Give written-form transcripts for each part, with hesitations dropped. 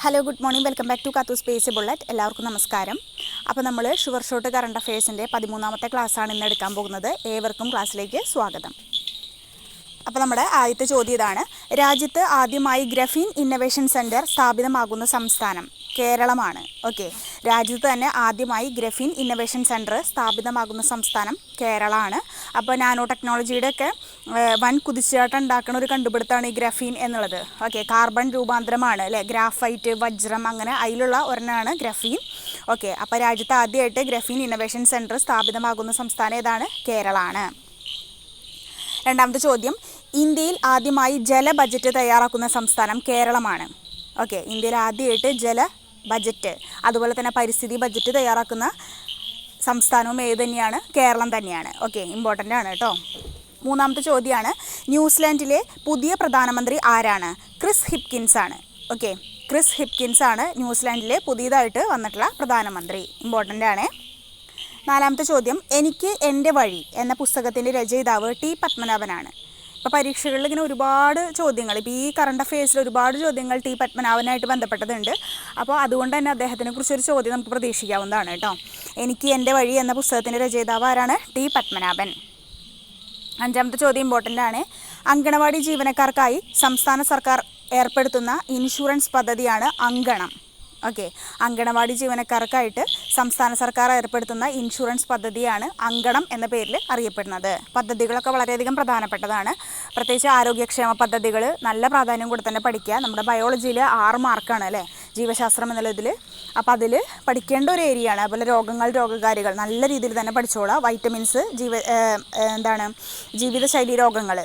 Hello good morning welcome back to കാത്തു space bullet. എല്ലാവർക്കും നമസ്കാരം. അപ്പോൾ നമ്മൾ ഷുവർ ഷോട്ട് കറണ്ട് അഫയേഴ്സിൻ്റെ 13ാമത്തെ ക്ലാസ്സാണ് ഇന്ന് എടുക്കാൻ പോകുന്നത്. ഏവർക്കും ക്ലാസ്സിലേക്ക് സ്വാഗതം. അപ്പോൾ നമ്മുടെ ആദ്യത്തെ ചോദ്യം ഇതാണ്: രാജ്യത്ത് ആദ്യമായി ഗ്രഫീൻ ഇന്നൊവേഷൻ സെൻറ്റർ സ്ഥാപിതമാകുന്ന സംസ്ഥാനം കേരളമാണ്. ഓക്കെ, രാജ്യത്ത് തന്നെ ആദ്യമായി ഗ്രഫീൻ ഇന്നൊവേഷൻ സെൻറ്റർ സ്ഥാപിതമാകുന്ന സംസ്ഥാനം കേരളമാണ്. അപ്പോൾ നാനോ ടെക്നോളജിയുടെ ഒക്കെ വൻ കുതിച്ചുചാട്ടം ഉണ്ടാക്കുന്ന ഒരു കണ്ടുപിടുത്തമാണ് ഈ ഗ്രഫീൻ എന്നുള്ളത്. ഓക്കെ, കാർബൺ രൂപാന്തരമാണ് അല്ലേ, ഗ്രാഫൈറ്റ്, വജ്രം, അങ്ങനെ അതിലുള്ള ഒരെണ്ണമാണ് ഗ്രഫീൻ. ഓക്കെ, അപ്പോൾ രാജ്യത്ത് ആദ്യമായിട്ട് ഗ്രഫീൻ ഇന്നൊവേഷൻ സെൻറ്റർ സ്ഥാപിതമാകുന്ന സംസ്ഥാനം ഏതാണ്? കേരളമാണ്. രണ്ടാമത്തെ ചോദ്യം: ഇന്ത്യയിൽ ആദ്യമായി ജല ബജറ്റ് തയ്യാറാക്കുന്ന സംസ്ഥാനം കേരളമാണ്. ഓക്കെ, ഇന്ത്യയിൽ ആദ്യമായിട്ട് ജല ബജറ്റ് അതുപോലെ തന്നെ പരിസ്ഥിതി ബജറ്റ് തയ്യാറാക്കുന്ന സംസ്ഥാനവും ഏത് തന്നെയാണ്? കേരളം തന്നെയാണ്. ഓക്കെ, ഇമ്പോർട്ടൻ്റ് ആണ് കേട്ടോ. മൂന്നാമത്തെ ചോദ്യമാണ്: ന്യൂസിലാൻഡിലെ പുതിയ പ്രധാനമന്ത്രി ആരാണ്? ക്രിസ് ഹിപ്കിൻസ് ആണ്. ഓക്കെ, ക്രിസ് ഹിപ്കിൻസ് ആണ് ന്യൂസിലാൻഡിലെ പുതിയതായിട്ട് വന്നിട്ടുള്ള പ്രധാനമന്ത്രി. ഇമ്പോർട്ടൻ്റ് ആണ്. നാലാമത്തെ ചോദ്യം: എനിക്ക് എൻ്റെ വഴി എന്ന പുസ്തകത്തിൻ്റെ രചയിതാവ് ടി പത്മനാഭനാണ്. ഇപ്പോൾ പരീക്ഷകളിൽ ഇങ്ങനെ ഒരുപാട് ചോദ്യങ്ങൾ, ഇപ്പോൾ ഈ കറണ്ട് അഫയേഴ്സിൽ ഒരുപാട് ചോദ്യങ്ങൾ ടി പത്മനാഭനായിട്ട് ബന്ധപ്പെട്ടതുണ്ട്. അപ്പോൾ അതുകൊണ്ട് തന്നെ അദ്ദേഹത്തിനെ കുറിച്ചൊരു ചോദ്യം നമുക്ക് പ്രതീക്ഷിക്കാവുന്നതാണ് കേട്ടോ. എനിക്ക് എൻ്റെ വഴി എന്ന പുസ്തകത്തിൻ്റെ രചയിതാവ് ആരാണ്? ടി പത്മനാഭൻ. അഞ്ചാമത്തെ ചോദ്യം ഇമ്പോർട്ടൻ്റ് ആണ്. അങ്കണവാടി ജീവനക്കാർക്കായി സംസ്ഥാന സർക്കാർ ഏർപ്പെടുത്തുന്ന ഇൻഷുറൻസ് പദ്ധതിയാണ് അങ്കണം. ഓക്കെ, അങ്കണവാടി ജീവനക്കാർക്കായിട്ട് സംസ്ഥാന സർക്കാർ ഏർപ്പെടുത്തുന്ന ഇൻഷുറൻസ് പദ്ധതിയാണ് അങ്കണം എന്ന പേരിൽ അറിയപ്പെടുന്നത്. പദ്ധതികളൊക്കെ വളരെയധികം പ്രധാനപ്പെട്ടതാണ്. പ്രത്യേകിച്ച് ആരോഗ്യക്ഷേമ പദ്ധതികൾ നല്ല പ്രാധാന്യം കൊടുത്ത് തന്നെ പഠിക്കുക. നമ്മുടെ ബയോളജിയിൽ 6 മാർക്കാണ് അല്ലേ, ജീവശാസ്ത്രം എന്നുള്ളതിൽ. അപ്പോൾ അതിൽ പഠിക്കേണ്ട ഒരു ഏരിയ ആണ്. അതുപോലെ രോഗങ്ങൾ, രോഗകാരികൾ നല്ല രീതിയിൽ തന്നെ പഠിച്ചോളാം. വൈറ്റമിൻസ്, ജീവിതശൈലി രോഗങ്ങൾ,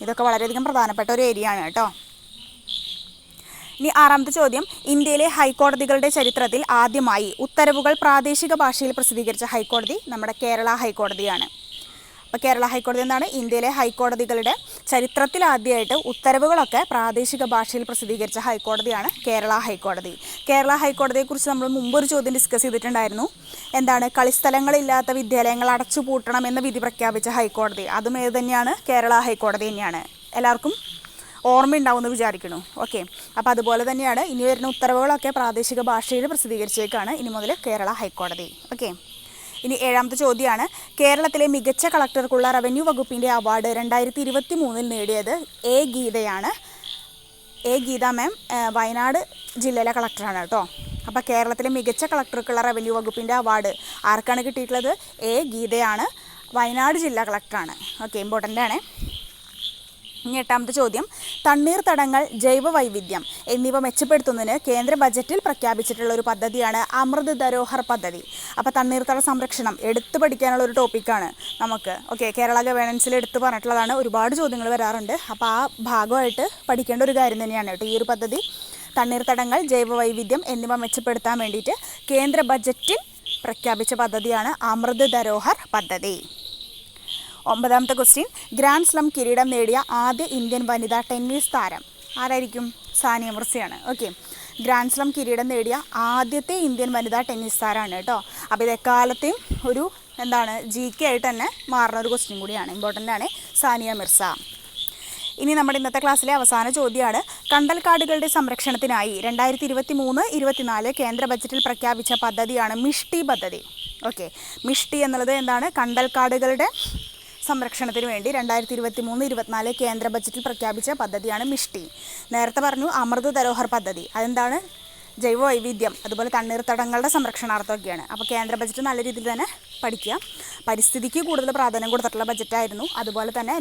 ഇതൊക്കെ വളരെയധികം പ്രധാനപ്പെട്ട ഒരു ഏരിയ ആണ് കേട്ടോ. ഇനി ആറാമത്തെ ചോദ്യം: ഇന്ത്യയിലെ ഹൈക്കോടതികളുടെ ചരിത്രത്തിൽ ആദ്യമായി ഉത്തരവുകൾ പ്രാദേശിക ഭാഷയിൽ പ്രസിദ്ധീകരിച്ച ഹൈക്കോടതി നമ്മുടെ കേരള ഹൈക്കോടതിയാണ്. അപ്പോൾ കേരള ഹൈക്കോടതി എന്താണ്? ഇന്ത്യയിലെ ഹൈക്കോടതികളുടെ ചരിത്രത്തിൽ ആദ്യമായിട്ട് ഉത്തരവുകളൊക്കെ പ്രാദേശിക ഭാഷയിൽ പ്രസിദ്ധീകരിച്ച ഹൈക്കോടതിയാണ് കേരള ഹൈക്കോടതി. കേരള ഹൈക്കോടതിയെക്കുറിച്ച് നമ്മൾ മുമ്പൊരു ചോദ്യം ഡിസ്കസ് ചെയ്തിട്ടുണ്ടായിരുന്നു. എന്താണ്? കളിസ്ഥലങ്ങളില്ലാത്ത വിദ്യാലയങ്ങൾ അടച്ചുപൂട്ടണമെന്ന് വിധി പ്രഖ്യാപിച്ച ഹൈക്കോടതി. അതും ഏത് തന്നെയാണ്? കേരള ഹൈക്കോടതി തന്നെയാണ്. എല്ലാവർക്കും ഓർമ്മയുണ്ടാവുമെന്ന് വിചാരിക്കുന്നു. ഓക്കെ, അപ്പോൾ അതുപോലെ തന്നെയാണ് ഇനി വരുന്ന ഉത്തരവുകളൊക്കെ പ്രാദേശിക ഭാഷയിൽ പ്രസിദ്ധീകരിച്ചേക്കാണ് ഇനി മുതൽ കേരള ഹൈക്കോടതി. ഓക്കെ, ഇനി ഏഴാമത്തെ ചോദ്യമാണ്: കേരളത്തിലെ മികച്ച കളക്ടർക്കുള്ള റവന്യൂ വകുപ്പിൻ്റെ അവാർഡ് 2023 നേടിയത് എ ഗീതയാണ്. എ ഗീത മാം വയനാട് ജില്ലയിലെ കളക്ടറാണ് കേട്ടോ. അപ്പോൾ കേരളത്തിലെ മികച്ച കളക്ടർക്കുള്ള റവന്യൂ വകുപ്പിൻ്റെ അവാർഡ് ആർക്കാണ് കിട്ടിയിട്ടുള്ളത്? എ ഗീതയാണ്. വയനാട് ജില്ലാ കളക്ടറാണ്. ഓക്കെ, ഇമ്പോർട്ടൻ്റ് ആണ്. ഇനി എട്ടാമത്തെ ചോദ്യം: തണ്ണീർത്തടങ്ങൾ, ജൈവ വൈവിധ്യം എന്നിവ മെച്ചപ്പെടുത്തുന്നതിന് കേന്ദ്ര ബജറ്റിൽ പ്രഖ്യാപിച്ചിട്ടുള്ള ഒരു പദ്ധതിയാണ് അമൃത് ധരോഹർ പദ്ധതി. അപ്പോൾ തണ്ണീർത്തട സംരക്ഷണം എടുത്തു പഠിക്കാനുള്ള ഒരു ടോപ്പിക്കാണ് നമുക്ക്. ഓക്കെ, കേരള ഗവേണൻസിൽ എടുത്തു പറഞ്ഞിട്ടുള്ളതാണ്. ഒരുപാട് ചോദ്യങ്ങൾ വരാറുണ്ട്. അപ്പോൾ ആ ഭാഗമായിട്ട് പഠിക്കേണ്ട ഒരു കാര്യം തന്നെയാണ് കേട്ടോ ഈ ഒരു പദ്ധതി. തണ്ണീർത്തടങ്ങൾ, ജൈവ വൈവിധ്യം എന്നിവ മെച്ചപ്പെടുത്താൻ വേണ്ടിയിട്ട് കേന്ദ്ര ബജറ്റിൽ പ്രഖ്യാപിച്ച പദ്ധതിയാണ് അമൃത് ധരോഹർ പദ്ധതി. ഒമ്പതാമത്തെ ക്വസ്റ്റ്യൻ: ഗ്രാൻഡ് സ്ലം കിരീടം നേടിയ ആദ്യ ഇന്ത്യൻ വനിതാ ടെന്നീസ് താരം ആരായിരിക്കും? സാനിയ മിർസയാണ്. ഓക്കെ, ഗ്രാൻഡ് സ്ലം കിരീടം നേടിയ ആദ്യത്തെ ഇന്ത്യൻ വനിതാ ടെന്നീസ് താരമാണ് കേട്ടോ. അപ്പോൾ ഇത് എക്കാലത്തെയും ഒരു GK ആയിട്ട് തന്നെ മാറുന്ന ഒരു ക്വസ്റ്റ്യൻ കൂടിയാണ്. ഇമ്പോർട്ടൻ്റ് ആണ് സാനിയ മിർസ. ഇനി നമ്മുടെ ഇന്നത്തെ ക്ലാസ്സിലെ അവസാന ചോദ്യമാണ്: കണ്ടൽക്കാടുകളുടെ സംരക്ഷണത്തിനായി 2023-24 കേന്ദ്ര ബജറ്റിൽ പ്രഖ്യാപിച്ച പദ്ധതിയാണ് മിഷ്ടി പദ്ധതി. ഓക്കെ, മിഷ്ടി എന്നുള്ളത് എന്താണ്? കണ്ടൽക്കാടുകളുടെ സംരക്ഷണത്തിന് വേണ്ടി 2023-24 കേന്ദ്ര ബജറ്റിൽ പ്രഖ്യാപിച്ച പദ്ധതിയാണ് മിഷ്ടി. നേരത്തെ പറഞ്ഞു അമൃത് ധരോഹർ പദ്ധതി. അതെന്താണ്? ജൈവ വൈവിധ്യം അതുപോലെ തണ്ണീർത്തടങ്ങളുടെ സംരക്ഷണാർത്ഥമൊക്കെയാണ്. അപ്പോൾ കേന്ദ്ര ബജറ്റ് നല്ല രീതിയിൽ തന്നെ പഠിക്കുക. പരിസ്ഥിതിക്ക് കൂടുതൽ പ്രാധാന്യം കൊടുത്തിട്ടുള്ള ബജറ്റായിരുന്നു. അതുപോലെ തന്നെ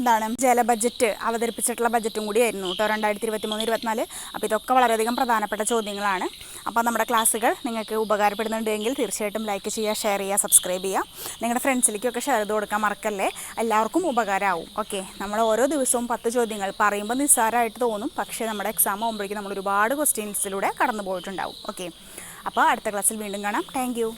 ജല ബജറ്റ് അവതരിപ്പിച്ചിട്ടുള്ള ബജറ്റും കൂടിയായിരുന്നു കേട്ടോ 2023-24. അപ്പോൾ ഇതൊക്കെ വളരെയധികം പ്രധാനപ്പെട്ട ചോദ്യങ്ങളാണ്. അപ്പോൾ നമ്മുടെ ക്ലാസ്സുകൾ നിങ്ങൾക്ക് ഉപകാരപ്പെടുന്നുണ്ടെങ്കിൽ തീർച്ചയായിട്ടും ലൈക്ക് ചെയ്യുക, ഷെയർ ചെയ്യുക, സബ്സ്ക്രൈബ് ചെയ്യുക. നിങ്ങളുടെ ഫ്രണ്ട്സിലേക്കൊക്കെ ഷെയർ ചെയ്ത് കൊടുക്കാൻ മറക്കല്ലേ. എല്ലാവർക്കും ഉപകാരമാവും. ഓക്കെ, നമ്മൾ ഓരോ ദിവസവും 10 ചോദ്യങ്ങൾ പറയുമ്പോൾ നിസ്സാരമായിട്ട് തോന്നും. പക്ഷേ നമ്മുടെ എക്സാം ആകുമ്പോഴേക്കും നമ്മൾ ഒരുപാട് ക്വസ്റ്റ്യൻസിലൂടെ കടന്നു പോയിട്ടുണ്ടാവും. ഓക്കെ, അപ്പോൾ അടുത്ത ക്ലാസ്സിൽ വീണ്ടും കാണാം. Thank you.